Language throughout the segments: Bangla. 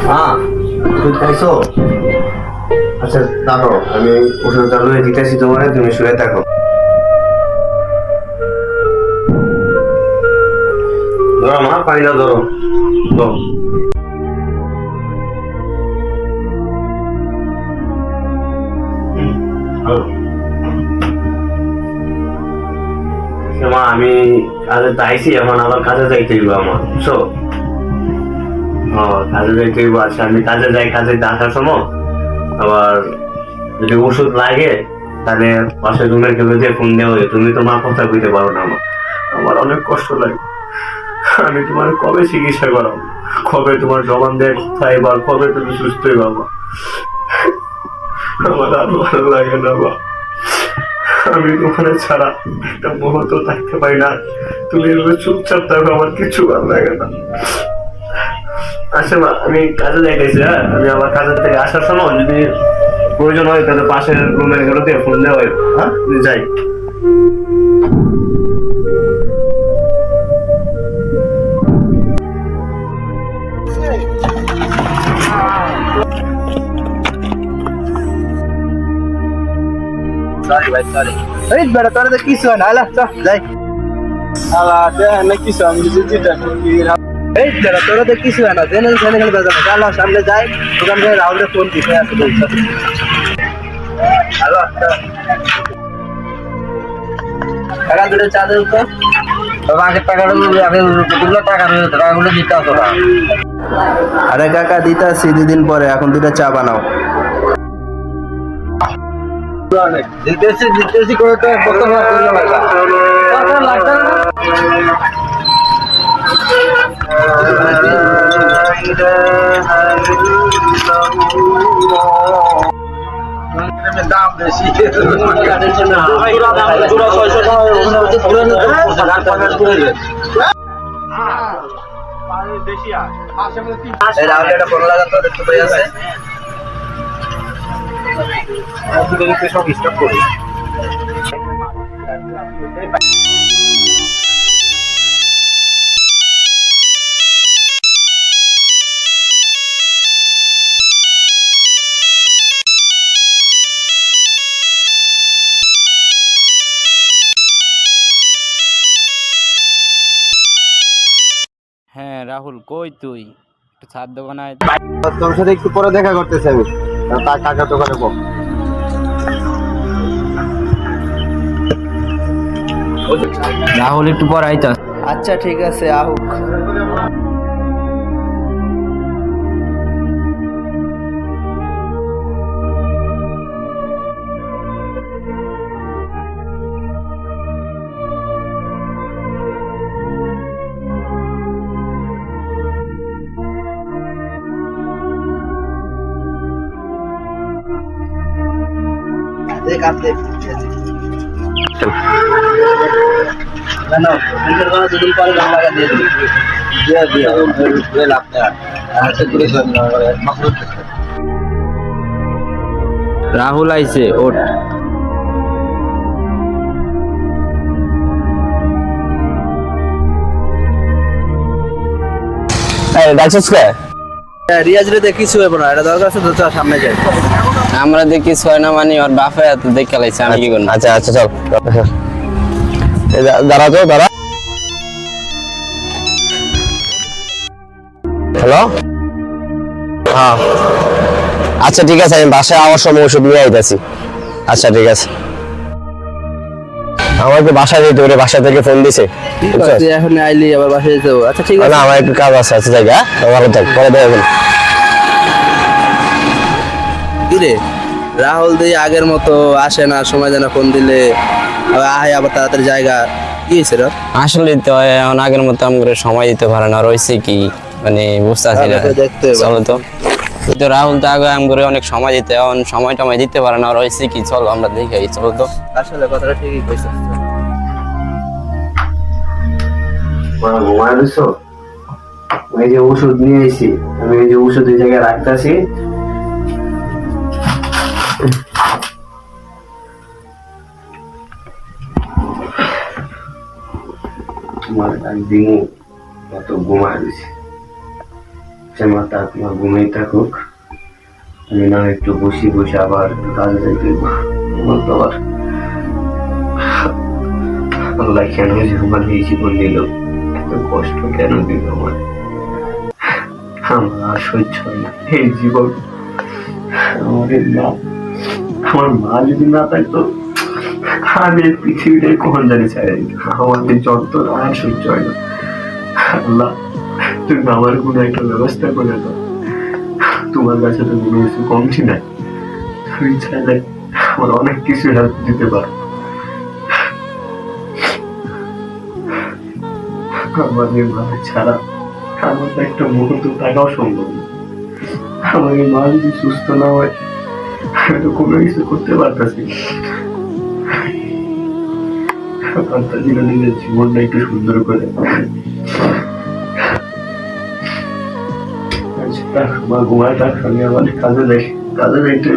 হ্যাঁ তুমি খাইছো? আচ্ছা দাঁড়ো, আমি ওষুধ চালু হয়ে দিতেছি তোমার, তুমি শুয়ে থাকো। ধরো মা, পানিটা ধরো। মা আমি কাজে যাইছি, এখন আবার কাজে যাইতে হইব আমার, বুঝছো? কাজে যাইতে হইব। আচ্ছা আমি কাজে যাই, কাজে আসার সময় আবার যদি ওষুধ লাগে তাহলে পাশে রুমের কেউ দিয়ে ফোন দেওয়া হবে। তুমি তো মা কথা কইতে পারো না, আমার অনেক কষ্ট লাগে। আমি তোমার কবে চিকিৎসা করাবো, কবে তোমার জবান দিয়ে কথা এবার, কবে তুমি সুস্থ হইবা মা? আমার আর ভালো লাগে না মা, আমি তোমার ছাড়া একটা মুহূর্ত থাকতে পারি না। তুমি এভাবে চুপচাপ থাকো, আমার কিছু ভালো লাগে না। আচ্ছা মা, আমি কাজে যাইতেছি। হ্যাঁ, আমি আমার কাজের থেকে আসার সময় যদি প্রয়োজন হয় তাহলে পাশের রুমের গুলোতে ফোন দেওয়া হয়। হ্যাঁ যাই। সরি ভাই, সরি। এই বেটা তোর তো কিছু হয় না, আলা চল যাই। আলা দেখ না কিছু, আমি যেটা এই বেটা তোর তো কিছু হয় না, দেন এখানে গেলে বেজা না। চল সামনে যাই, দোকান থেকে রাহুলের ফোন দিতে আছে বলছে। হ্যালো টাকা দুটো চা দেব তো। আগের টাকাটা টাকাগুলো দিতে হতো না। আরে কাকা দিতেছি 2 দিন পরে, এখন 2টা চা বানাও। দিতেছি করে তো কত লাগবে না। দাম বেশি সব স্টপ করি। হ্যাঁ রাহুল, কই তুই? একটু ছাদ দোকানে আয়। তোর সাথে একটু পরে দেখা করতেছি আমি, তার কাকার দোকানে পর। রাহুল একটু পর আইতা। আচ্ছা ঠিক আছে, আহুক। देख आप देख ना फिर वाला 2 दिन पहले लगा दे दिया पूरे लाते हैं ऐसे पूरे मखरूत। রাহুল আইছে, ওঠ। ডাকছিস কে? রিয়াজ রে দেখি কিছু হবে না, এটা দরকার আছে তো, চল সামনে যাই। আমরা দেখি ছয় না মানে ওর বাপে এত দেখে লাইছে, আমি কি করব? আচ্ছা আচ্ছা চল দাঁড়া তো দাঁড়া। হ্যালো হ্যাঁ আচ্ছা ঠিক আছে, আমি বাসায় আওয়ার সময় ওষুধ নিয়ে আইতেছি। আচ্ছা ঠিক আছে, আমাকে বাসায় যেতে হবে, বাসা থেকে ফোন দিছে। তুই এখন আইলি আবার বাসায় যেতে হবে? আচ্ছা ঠিক আছে, না আমার একটু কাজ আছে। আচ্ছা জায়গা ভালো থাক, পরে দেখবেন। কি রে রাহুল দি আগের মতো আসে না, সময় দেয় না, ফোন দিলে আয় আবার তাড়াতাড়ি জায়গা। কি হয়েছে রে? আসলে তো এখন আগের মতো আমাকে সময় দিতে পারে না, রয়েছে কি মানে বুঝতে পারছি না। চলো তো, তো রাহুল তো আগে আমাকে অনেক সময় দিতে, এখন সময় টময় দিতে পারে না, রয়েছে কি? চলো আমরা দেখে আই, চলো তো। আসলে কথাটা ঠিকই কইছিস। ঘুমায় দিছো? এই যে ওষুধ নিয়ে এসেছি, আমি এই যে ওষুধ এই জায়গায় রাখতেছি। তোমার দিমু অত ঘুমায় দিছি সে মাথা তোমার ঘুমেই থাকুক আমি না একটু বসে বসে আবার কাজে যাইতে আমার তো আবার আল্লাহ কেন যে আমার এই জীবন দিল এত কষ্ট কেন দিল আমার আমার আর সহ্য হয় না এই জীবন আমার মা যদি না থাকতো আমি এই পৃথিবীটাই কখন জানি চাই আমাদের যন্ত্রণা আর সহ্য হয় না আল্লাহ তুমি আমার কোনো একটা ব্যবস্থা করে দাও তোমার কাছে তো কোনো কিছু কমছি নাই তুমি চাইলে আমার অনেক কিছু হেল্প দিতে পারো আমাদের মা ছাড়া আমার তো একটা মুহূর্ত থাকাও সম্ভব না আমার এই মা যদি সুস্থ না হয় আমি তো কোনো কিছু করতে পারতেছি নিজের জীবনটা একটু সুন্দর করে মা ঘুমায় থাক আমি আমার কাজে যাইতে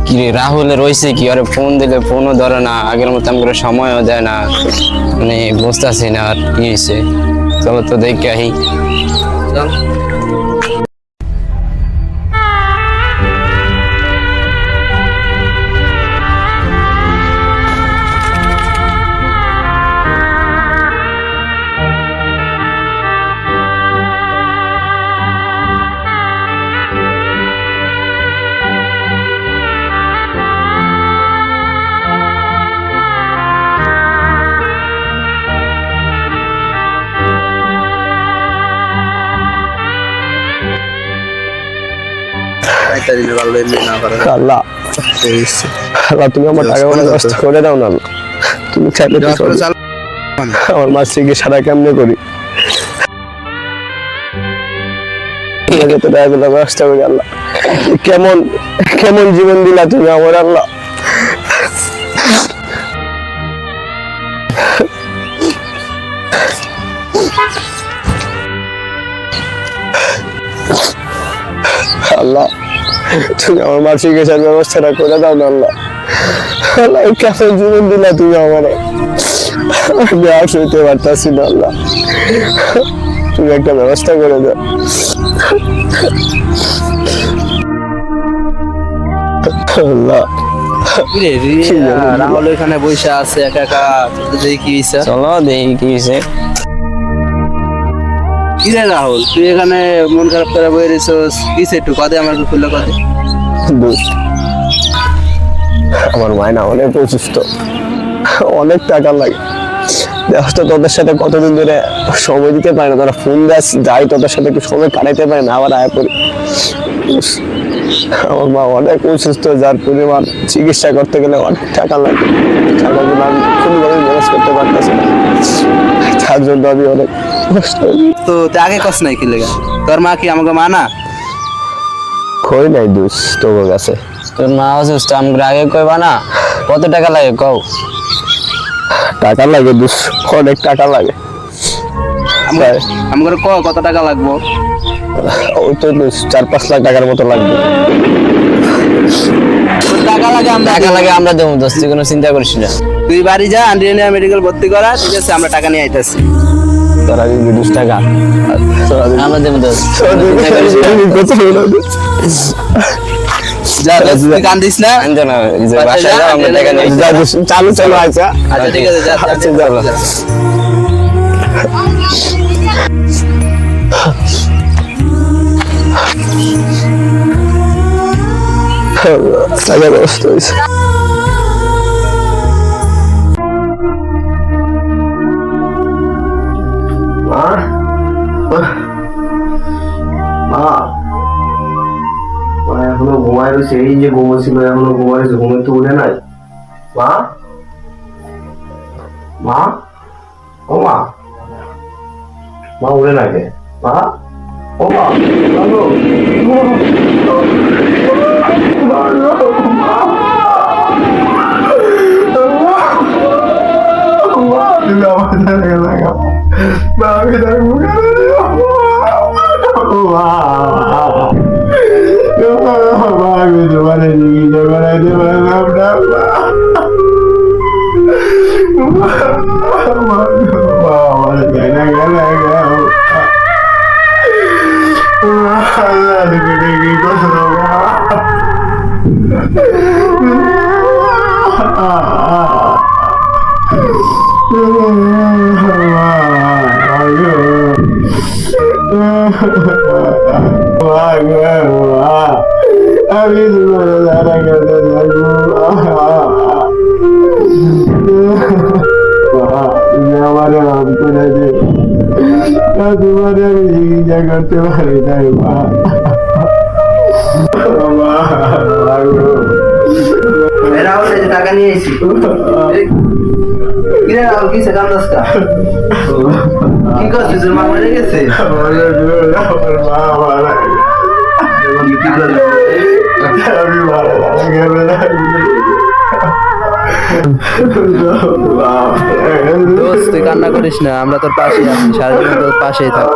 কিরে রাহুলের রয়েছে কি আরে ফোন দিলে ফোনও ধরে না আগের মতো আমাকে সময়ও দেয় না মানে বুঝতেছি না আর কি হয়েছে চলো তো দেখে আহি চল আল্লাহ আল্লাহ তুমি আমার টাকা ব্যবস্থা করে দাও না আল্লাহ তুমি চাইলে তো চলো। আমার মা চিকিৎসাটা কেমনে করি ব্যবস্থা করি আল্লাহ কেমন কেমন জীবন দিলা তুমি আমার আল্লাহ আল্লাহ তুমি আমার মা চিকিৎসার ব্যবস্থাটা করে দাও না আল্লাহ আল্লাহ কেমন জীবন দিলা তুমি আমার আমি আর সইতে পারতাছি না আল্লাহ তুমি একটা ব্যবস্থা করে দাও আল্লাহ রাহুল এখানে বসে আছে একা একা দেখি কি হয়েছে চলো দেখি কি হয়েছে কি রে রাহুল তুই এখানে মন খারাপ করে বই রেছিস কিসে একটু কাঁদে আমার খুললে কাঁদে দোস্ত আমার মায়না অনেক অসুস্থ অনেক টাকা লাগে দেখো তো তোদের সাথে কতদিন ধরে সময় দিতে পারে না তোরা ফোন দেয় যাই তোদের সাথে একটু সময় কাটাইতে পারে না আবার আয়া করি আমার মা অনেক অসুস্থ যার পরিমাণ চিকিৎসা করতে গেলে অনেক টাকা লাগে টাকাগুলো আমি কোনোভাবে ম্যানেজ করতে পারতেছি না তার জন্য আমি অনেক কষ্ট তো তুই আগে কষ্ট নাই কি লেগে তোর মা কি আমাকে মা না কই নাই দোষ তোর কাছে তোর মা অসুস্থ আমরা আগে কইবা না কত টাকা লাগে কও টাকা লাগে দোষ অনেক টাকা লাগে আমাকে কত টাকা লাগবো ওই তো 4-5 লাখ টাকার মতো লাগবে টাকা লাগে আমরা দেবো দোস্ত তুই কোনো চিন্তা করিস না তুই বাড়ি যা আন্ড্রিয়ানিয়া মেডিকেল ভর্তি করা ঠিক আছে আমরা টাকা নিয়ে আইতাছি তোরা দিবি 20 টাকা আমরা দেবো দোস্ত যা তুই কান্দিস না না যে বাসায় যাও আমরা টাকা নিয়ে চালু চালু আচ্ছা আচ্ছা ঠিক আছে যা আচ্ছা চলো টাকা ব্যবস্থা হয়েছে মা মা মা এখনো ঘুমায় রয়েছে এই যে ঘুমোছিল এখনো ঘুমায় রয়েছে ঘুমে তো উঠে নাই মা মা ও মা মা উঠে না কে মা ও মা মা মা গো, মা, আমি জীবনে যারা গেলে যাবো তুমি আমারে মাফ করে দে, তোমার আমি চিকিৎসা করতে পারি নাই মা। মা, মা গো। রাহুল এই যে টাকা নিয়ে এসেছি কিরে রাহুল কি সেখান দশটা কি করছিস তোর মা মরে গেছে আমার মা মারা গেছে। কি করলি আমি মারা গেলে দোস্ত তুই কান্না করিস না আমরা তোর পাশে আছি সারা জীবন তোর পাশেই থাক